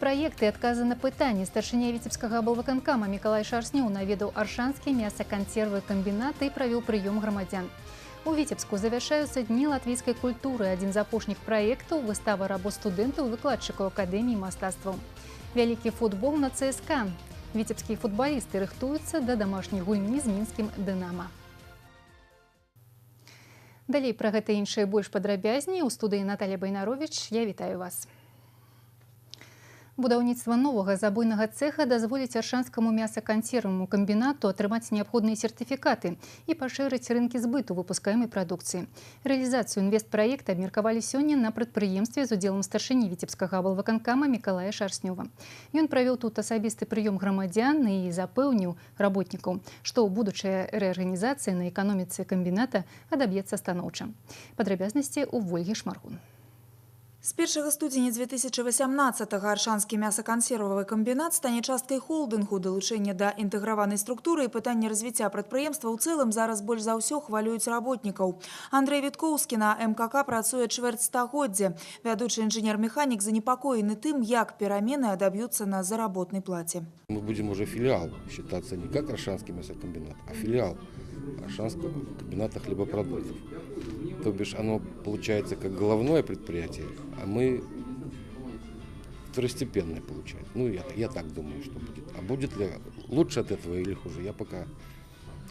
Інвестпраект і адказы на пытанні. Старшыня Віцебскага аблвыканкама Мікалай Шарснёў наведаў аршанскі мясакансервы камбінат і правёў прыём грамадзян. У Віцебску завяршаюцца дні латвійскай культуры. Адзін з апошніх праектаў – выстава работ студэнтаў і выкладчыкаў Акадэміі мастацтваў. Вялікі футбол на ЦСКА. Віцебскія футбалісты рыхтуюцца да дамашняй гульні з мінскім «Дынама». Далей пра гэта і іншае больш падрабязней. У студыі Наталья Байнарович. Я вітаю вас. Будаўніцтва новага забойнага цэха дазволіць аршанскаму мясакансервнаму камбінату атрымаць неабходныя сертыфікаты і пашырыць рынкі збыту выпускаемай прадукцыі. Рэалізацыю інвестпраекта абмеркавалі сёння на прадпрыемстве з удзелам старшыні Віцебскага аблвыканкама Мікалая Шарснёва. Ён правёў тут асабісты прыём грамадзян і запэўніў работнікаў, што будучая рэарганізацыя на эканоміцы камбіната адаб'ецца станоўча. Падрабязнасці ў Вольгі Шмаргун. З 1 студзеня 2018-го аршанскі мясакансервавы камбінат стане часткай холдынгу. Далучэнне да інтэграванай структуры і пытанне развіцця прадпрыемства ў цэлым зараз больш за ўсё хвалююць работнікаў. Андрэй Віткоўскі на МКК працуе чвэрць стагоддзя. Вядучы інжынер-механік занепакоены тым, як перамены адаб'юцца на заработнай плаце. Мы будем уже филиал считаться не как аршанский мясокомбинат, а филиал аршанского комбината хлебопродуктов. То бишь оно получается как головное предприятие, а мы второстепенное получается. Ну, я так думаю, что будет. А будет ли лучше от этого или хуже, я пока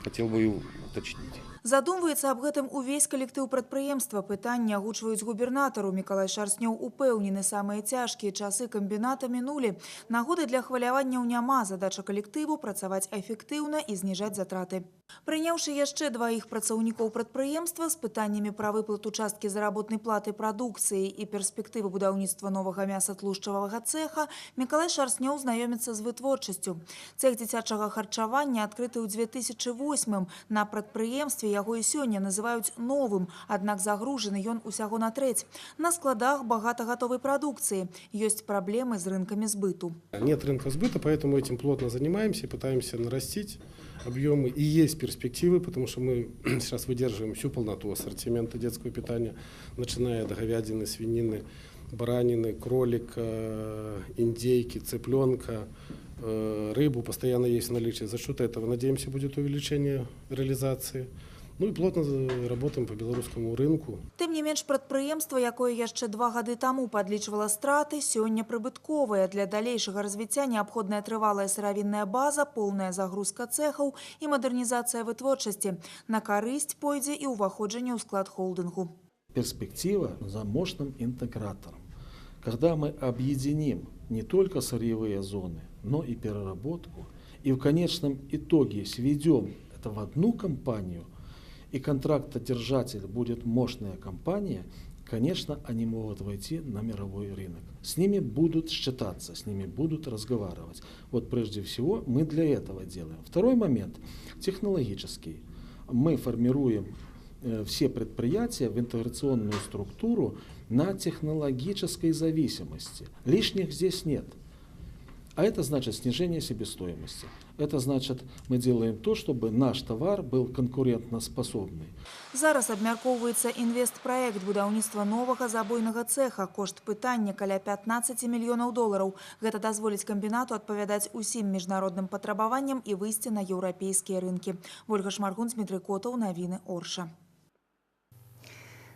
хотел бы и уточнить. Задумваецца аб гэтым увесь калектыў прадпрыемства. Пытанне агучваюць губернатару. Мікалай Шарснёў упэўнены, самыя цяжкія часы камбіната мінулі. Нагоды для хваляванняў няма. Задача калектыву працаваць эфектыўна і зніжаць затраты. Прыняўшы яшчэ дваіх працаўнікоў прадпрыемства з пытаннямі пра выплату часткі заработнай платы прадукцыі і перспектывы будаўніцтва новага мясатлушчавага цэха, Мікалай Шарснёў знаёміцца з вытворчасцю. Цэх дзіцячага харчавання адкрыты ў 2008-м. На прадпрыемстве яго і сёння называюць новым, аднак загружаны ён усяго на трэць. На складах багата гатовай прадукцыі. Ёсць праблемы з рынкамі збыту. Нет рынка сбыта, поэтому этим плотно занимаемся и пытаемся нарастить объемы. И есть перспективы, потому что мы сейчас выдерживаем всю полноту ассортимента детского питания, начиная от говядины, свинины, баранины, кролика, индейки, цыпленка, рыбу постоянно есть в наличии. За счет этого, надеемся, будет увеличение реализации. Ну і плотно работаем по беларускаму рынку. Тым не менш, прадпрыемства, якое яшчэ 2 гады таму падлічвала страты, сёння прыбытковае. Для далейшага развіцця неабходная трывалая сыравінная база, поўная загрузка цэхаў і мадэрнізацыя вытворчасці. На карысць пойдзе і ўваходжанне ў склад холдынгу. Перспектива за мощным интегратором. Когда мы объединим не только сырьевые зоны, но и переработку, и в конечном итоге сведем это в одну компанию, и контрактодержатель будет мощная компания, конечно, они могут войти на мировой рынок. С ними будут считаться, с ними будут разговаривать. Вот прежде всего мы для этого делаем. Второй момент технологический. Мы формируем все предприятия в интеграционную структуру на технологической зависимости. Лишних здесь нет. А это значит снижение себестоимости. Это значит, мы делаем то, чтобы наш товар был конкурентоспособный. Зараз абмяркоўваецца інвестпраект будаўніцтва новага забойнага цэха. Кошт пытання каля 15 мільёнаў долараў. Гэта дазволіць камбінату адпавядаць усім міжнародным патрабаванням і выйсці на еўрапейскія рынкі. Вольга Шмаргун, Дмітрый Котаў, навіны Орша.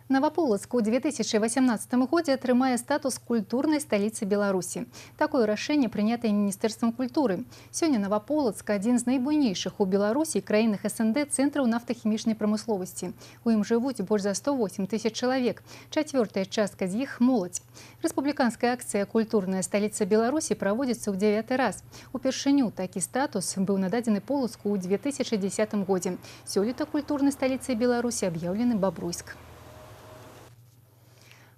Новополоцк у 2018 годзе атрымае статус культурнай сталіцы Беларусі. Такое рашэнне прынятае Міністэрствам культуры. Сёння Новополоцк – адзін з найбуйнейшых у Беларусі і краінах СНД цэнтраў нафтахімічнай прамысловасці. У ім жывуць больш за 108 000 чалавек. Чацвёртая частка з іх – моладзь. Рэспубліканская акцыя «Культурная сталіца Беларусі» праводзіцца ў 9-й раз. Упершыню такі статус быў нададзены Полацку ў 2010 годзе. Сёлета культурнай сталіцай Беларусі аб'яўлены Бабруйск.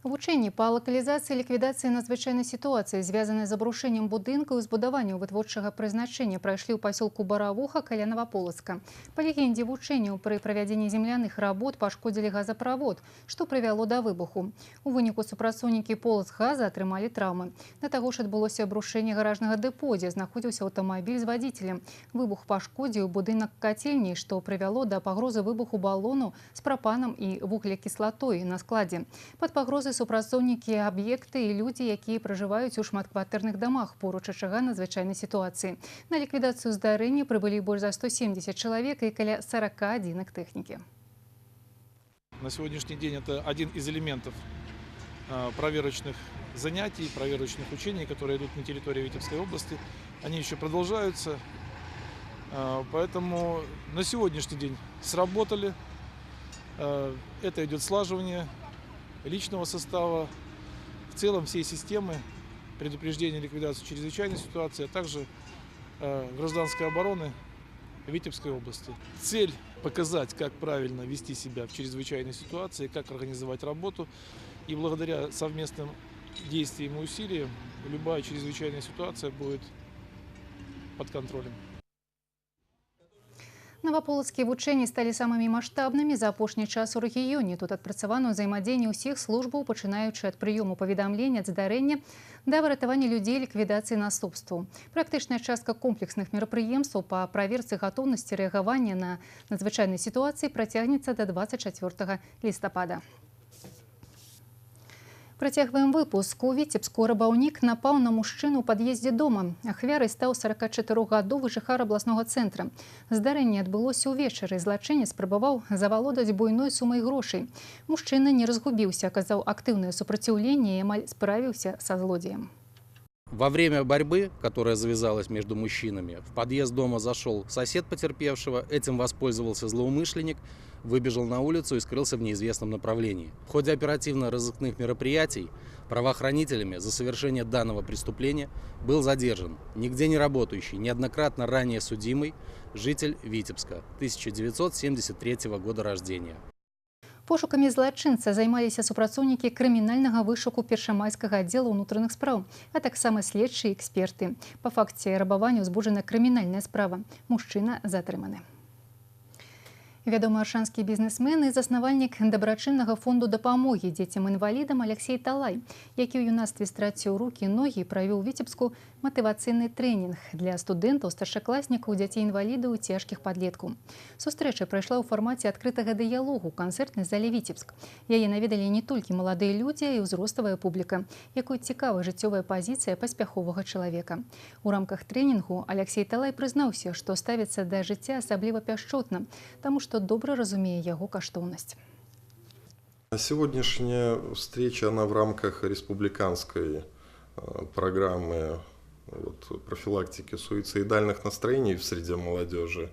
Вучэнні па лакалізацыі і ліквідацыі надзвычайнай сітуацыі, звязанай з абрушэннем будынкаў і збудаванняў вытворчага прызначэння, прайшлі ў пасёлку Баравуха каля Новополацка. Па легендзе вучэнняў пры правядзенні земляных работ пашкодзілі газаправод, што прывяло да выбуху. У выніку супрацоўнікі Полацгаза атрымалі траўмы. Да таго ж адбылося абрушэнне гаражнага дэпо, дзе знаходзіўся аўтамабіль з вадзіцелем. Выбух пашкодзіў будынак кацельні, што прывяло да пагрозы выбуху балону з прапанам і вуглякіслатой на складзе. Пад пагрозай пагрозы супрацоўнікі аб'екты і людзі, якія пражываюць у шматкватэрных дамах поруч ачага надзвычайнай сітуацыі. На ліквідацыю здарэння прыбылі больш за 170 чалавек і каля 40 адзінак тэхнікі. На сегодняшний день это один из элементов проверочных занятий, проверочных учений, которые идут на территории Витебской области. Они еще продолжаются, поэтому на сегодняшний день сработали. Это идет слаживание личного состава, в целом всей системы предупреждения и ликвидации чрезвычайной ситуации, а также гражданской обороны Витебской области. Цель – показать, как правильно вести себя в чрезвычайной ситуации, как организовать работу. И благодаря совместным действиям и усилиям любая чрезвычайная ситуация будет под контролем. Наваполацкія вучэнні сталі самымі маштабнымі за апошні час у рэгіёне. Тут адпрацавана ўзаемадзеянне ўсіх службаў, пачынаючы ад прыёму паведамлення ад здарэння да выратавання людзей, ліквідацыі наступстваў. Практычная частка комплексных мерапрыемстваў па праверцы гатоўнасці рэагавання на надзвычайнай сітуацыі працягнецца да 24 лістапада. Працягваем выпуск. У Віцебску рыбаўнік напаў на мужчыну ў пад'ездзе дома. Ахвярай стаў 44-гадовы жыхар абласнога цэнтра. Здарэнне адбылося ўвечары. Злачынец спрабаваў завалодаць буйной сумай грошай. Мужчына не разгубіўся, аказаў актыўнае супраціўленне і амаль справіўся са злодзеем. Во время борьбы, которая завязалась между мужчинами, в подъезд дома зашел сосед потерпевшего, этим воспользовался злоумышленник, выбежал на улицу и скрылся в неизвестном направлении. В ходе оперативно-розыскных мероприятий правоохранителями за совершение данного преступления был задержан нигде не работающий, неоднократно ранее судимый житель Витебска, 1973 года рождения. Пошукамі злачынца займаліся супрацоўнікі крымінальнага вышуку першамайскага аддзела ўнутраных спраў, а таксама следчыя і эксперты. Па факце рабавання ўзбуджана крымінальная справа. Мужчына затрыманы. Вядомы аршанскі бізнесмен і заснавальнік дабрачыннага фонду дапамогі дзецям-інвалідам Алексей Талай, які ў юнацтве страціў рукі і ногі, правёў у Віцебску матывацыйны трэнінг для студэнтаў, старшакласнікаў, дзяцей-інвалідаў і цяжкіх падлеткаў. Сустрэча прайшла ў фармаце адкрытага дыялогу ў канцэртнай зале Віцебск. Яе наведалі не толькі маладыя людзі, а і ўзроставая публіка, якой цікава жыццёвая пазіцыя паспяховага чалавека. У рамках трэнінгу Алексей Талай прызнаўся, што ставіцца да жыцця асабліва пяшчотна, таму што добра разумее яго каштоўнасць. Сегодняшняя встреча, она в рамках республиканской программы профилактики суицидальных настроений в среде молодежи.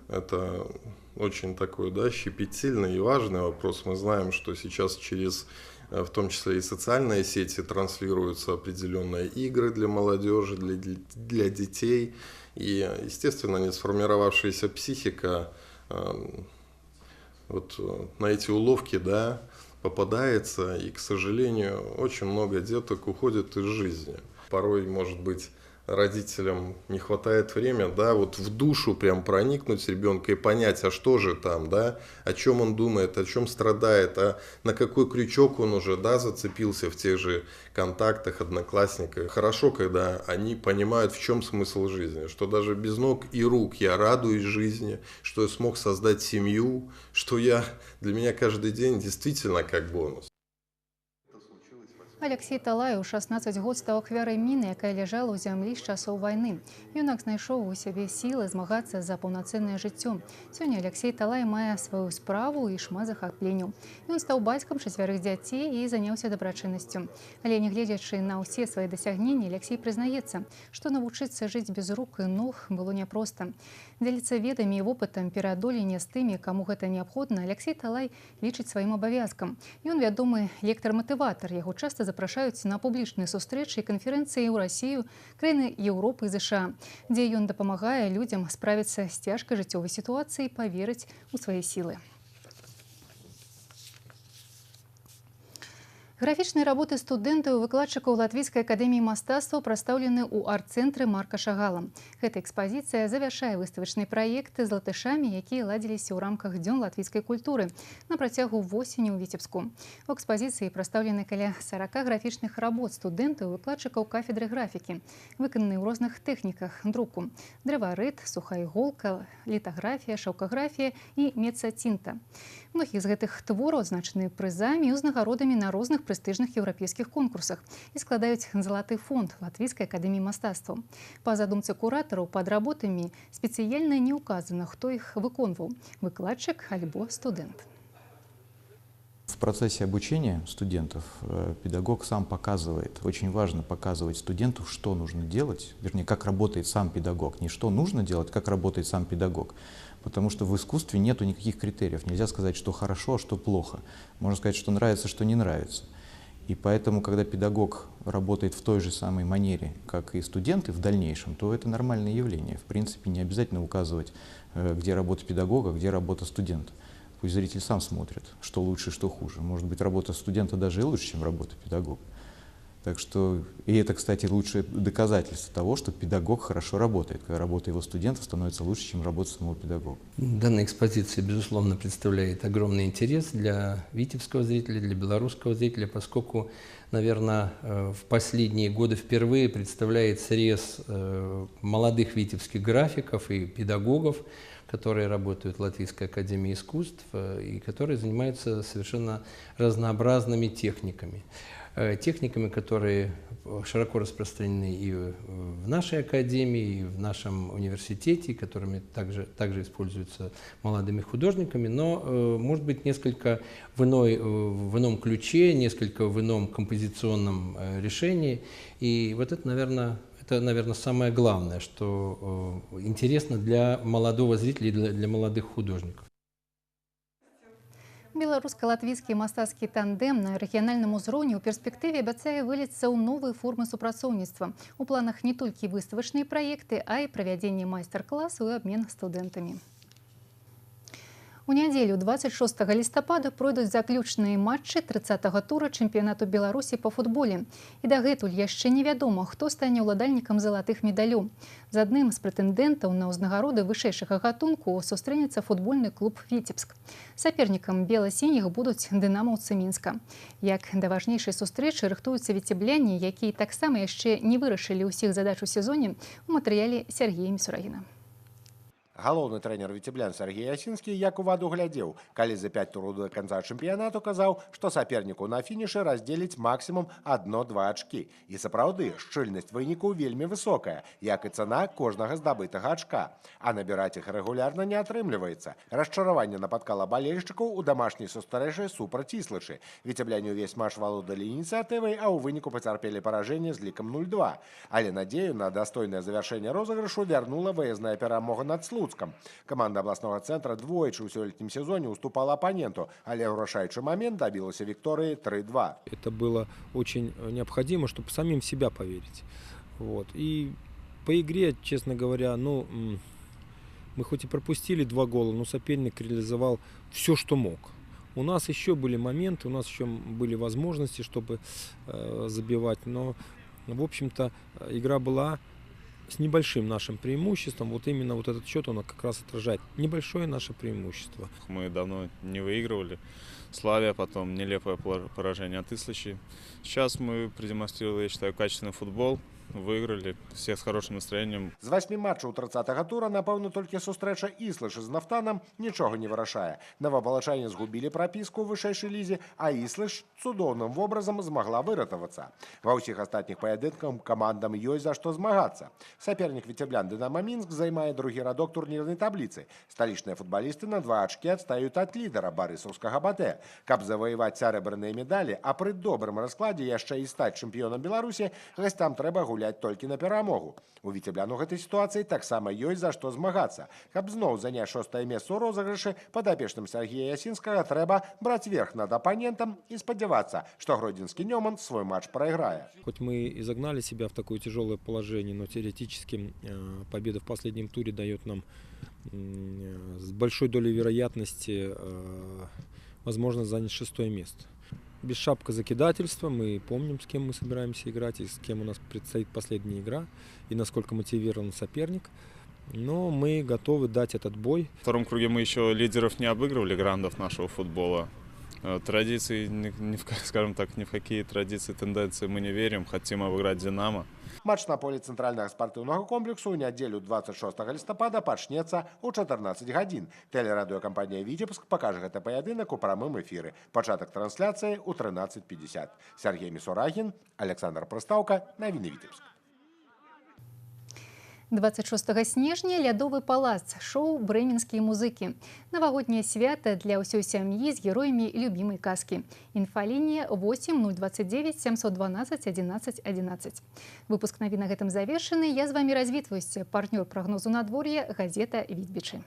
Это очень такой, щепетильный и важный вопрос. Мы знаем, что сейчас через, в том числе и социальные сети, транслируются определенные игры для молодежи, для детей. И, естественно, не сформировавшаяся психика на эти уловки, попадается, и, к сожалению, очень много деток уходит из жизни. Порой, может быть, родителям не хватает времени, в душу прям проникнуть ребенка и понять, а что же там, о чем он думает, о чем страдает, а на какой крючок он уже, зацепился в тех же контактах, одноклассниках. Хорошо, когда они понимают, в чем смысл жизни, что даже без ног и рук я радуюсь жизни, что я смог создать семью, что для меня каждый день действительно как бонус. Алексей Талай у 16 год стаў ахвярай міны, якая ляжала ў зямлі з часоў вайны. Юнак знайшоў у сябе сілы змагацца за паўнацэннае жыццё. Сёння Алексей Талай мае сваю справу і шмат захапленняў. Ён стаў бацькам 4 дзяцей і заняўся дабрачыннасцю. Але нягледзячы на ўсе свае дасягненні, Алексей прызнаецца, што навучыцца жыць без рук і ног было няпроста. Дзеліцца ведамі і вопытам пераадолення з тымі, каму гэта неабходна, Алексей Талай лічыць сваім абавязкам. Ён вядомы лектар-матыватар, яго часта запрашаюць на публічныя сустрэчы і канферэнцыі ў Расію, краіны Еўропы і ЗША, дзе ён дапамагае людзям справіцца з цяжкай жыццёвай сітуацыяй і паверыць у свае сілы. Графічныя работы студэнтаў і выкладчыкаў Латвійскай акадэміі мастацтваў прадстаўлены ў арт-цэнтры Марка Шагала. Гэта экспазіцыя завяршае выставачны праект з латышамі, якія ладзіліся ў рамках дзён латвійскай культуры на працягу восені ў Віцебску. У экспазіцыі прадстаўлены каля 40 графічных работ студэнтаў і выкладчыкаў кафедры графікі, выкананыя ў розных тэхніках друку: дрэварыт, сухая іголка, літаграфія, шаўкаграфія і мецацінта. Многія з гэтых твораў адзначаны прызамі і ўзнагародамі на розных прэстыжных еўрапейскіх конкурсах і складаюць залаты фонд Латвійскай акадэміі мастацтваў. Па задумцы куратараў, пад работамі спецыяльна не ўказана, хто іх выконваў – выкладчык альбо студэнт. В процессе обучения студентов педагог сам показывает, очень важно показывать студенту, что нужно делать, вернее, как работает сам педагог. Не что нужно делать, как работает сам педагог. Потому что в искусстве нету никаких критериев. Нельзя сказать, что хорошо, а что плохо. Можно сказать, что нравится, что не нравится. И поэтому, когда педагог работает в той же самой манере, как и студенты в дальнейшем, то это нормальное явление. В принципе, не обязательно указывать, где работа педагога, где работа студента. Пусть зритель сам смотрит, что лучше, что хуже. Может быть, работа студента даже и лучше, чем работа педагога. Так что, и это, кстати, лучшее доказательство того, что педагог хорошо работает, когда работа его студентов становится лучше, чем работа самого педагога. Данная экспозиция, безусловно, представляет огромный интерес для витебского зрителя, для белорусского зрителя, поскольку, наверное, в последние годы впервые представляет срез молодых витебских графиков и педагогов, которые работают в Латвийской академии искусств и которые занимаются совершенно разнообразными техниками. Техниками, которые широко распространены и в нашей академии, и в нашем университете, которыми также используются молодыми художниками, но, может быть, несколько в ином ключе, несколько в ином композиционном решении. И вот это, наверное, самое главное, что интересно для молодого зрителя и для молодых художников. Беларуска-латвійскі мастацкі тандем на рэгіянальным узроўні ў перспектыве абяцае выліцца ў новыя формы супрацоўніцтва. У планах не толькі выставачныя праекты, а і правядзенне майстар-класаў і абмен студэнтамі. У нядзелю 26 лістапада пройдуць заключныя матчы 30-го тура чэмпіянату Беларусі па футболе. І дагэтуль яшчэ невядома, хто стане ўладальнікам залатых медалёў. З адным з прэтэндэнтаў на ўзнагароды вышэйшага гатунку сустрэнецца футбольны клуб «Віцебск». Сапернікам бела-сініх будуць дынамаўцы Мінска. Як да важнейшай сустрэчы рыхтуюцца віцебляне, якія таксама яшчэ не вырашылі ўсіх задач у сезоне, у матэрыяле Сергея Місурагіна. Галоўны трэнер віцеблян Сергей Ясінскі як у ваду глядзеў, калі за 5 тураў да канца чэмпіянату казаў, што саперніку на фінішы раздзеліць максімум 1-2 ачкі. І сапраўды, шчыльнасць вынікаў вельмі высокая, як і цана кожнага здабытага ачка. А набіраць іх рэгулярна не атрымліваецца. Расчараванне напаткала балельшчыкаў у дамашняй сустрэчы супраць Іслычы. Віцебляне ўвесь матч валодалі ініцыятывай, а ў выніку пацярпелі паражэнне з лікам 0-2. Але надзею на дастойнае завяршэнне розыгрышу вярнула выязная перамога над Слуцкам. Команда областного центра двойчы ў сёлетнім сезоне уступала оппоненту, але в решающий момент добилась виктории 3-2. Это было очень необходимо, чтобы самим в себя поверить. Вот. И по игре, честно говоря, мы хоть и пропустили 2 гола, но соперник реализовал все, что мог. У нас еще были моменты, у нас еще были возможности, чтобы забивать, но, в общем-то, игра была с небольшим нашим преимуществом. Вот именно вот этот счет, он как раз отражает небольшое наше преимущество. Мы давно не выигрывали. Славия, потом нелепое поражение от Ислычи. Сейчас мы продемонстрировали, я считаю, качественный футбол. Выиграли, все с хорошим настроением. З 8 матчаў 30-го тура, напэўна, толькі сустрэча Іслыч з Нафтанам нічога не вырашае. Новополочане згубілі прапіску ў вышэйшай лізе, а Іслыч цудоўным вобразам змагла выратавацца. Ва ўсіх астатніх паядынках камандам ёсць за што змагацца. Сапернік віцеблян Дынамо Мінск займае другі радок турнірнай табліцы. Сталічныя футбалісты на 2 ачкі адстаюць ад лідара барысаўскага БТ. Каб заваяваць сярэбраныя медалі, а пры добрым раскладзе яшчэ і стаць чэмпіёнам Беларусі, гасцям трэба гуляць толькі на перамогу. У віцеблян у гэтай сітуацыі таксама ёсць за што змагацца. Каб зноў заняць 6-е месца ў розыгрышы, падапечным Сергея Ясінскага трэба браць верх над аппонентам и спадзявацца, что гродзенскі Нёман свой матч проиграет. Хоть мы и загнали себя в такое тяжелое положение, но теоретически победа в последнем туре дает нам с большой долей вероятности возможность занять 6-е место. без шапкозакидательства. Мы помним, с кем мы собираемся играть и с кем у нас предстоит последняя игра, и насколько мотивирован соперник. Но мы готовы дать этот бой. В втором круге мы еще лидеров не обыгрывали, грандов нашего футбола. Традиции, скажем так, ни в какие традиции, тенденции мы не верим. Хотим обыграть «Динамо». Матч на полі цэнтральнага спартыўнага комплексу ў нядзелю 26 лістапада пачнецца ў 14 гадзін. Тэлерадыёкампанія «Віцебск» пакажа гэты паядынак у прамым эфіры. Пачатак трансляцыі ў 13:50. Сергей Мисурагин, Александр Прыстаўка, навіны Віцебск. 26 снежня лядовы палац, шоу «Брэменскія музыкі». Навагодняе свята для ўсёй сям'і з героямі любімай казкі. Інфалінія 8 029 712 11 11. Выпуск навін на гэтым завершаны. Я з вами развітваюся. Партнёр прогнозу надвор'я газета «Витбичи».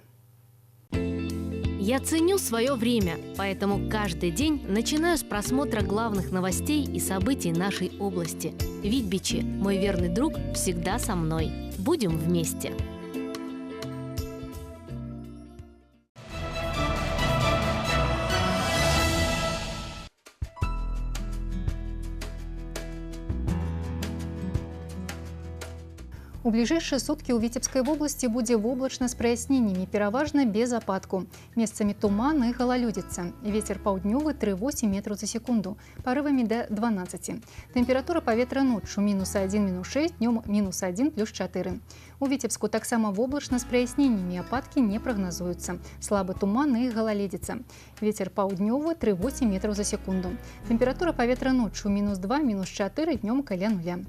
Я ценю свое время, поэтому каждый день начинаю с просмотра главных новостей и событий нашей области. Витбичи, мой верный друг, всегда со мной. Будем вместе. У бліжэйшыя суткі ў Віцебскай вобласці будзе воблачна з праясненнямі, пераважна без ападку. Месцамі туман і галалёдзіца. Вецер паўднёвы 3,8 метраў за секунду, парывамі да 12. Тэмпература паветра ноччу -1, -6, днём -1 +4. У Віцебску таксама воблачна з праясненнямі, ападкі не прагназуюцца. Слабы туман і галалёдзіца. Вецер паўднёвы 3,8 метраў за секунду. Тэмпература паветра ноччу -2, -4, днём каля 0.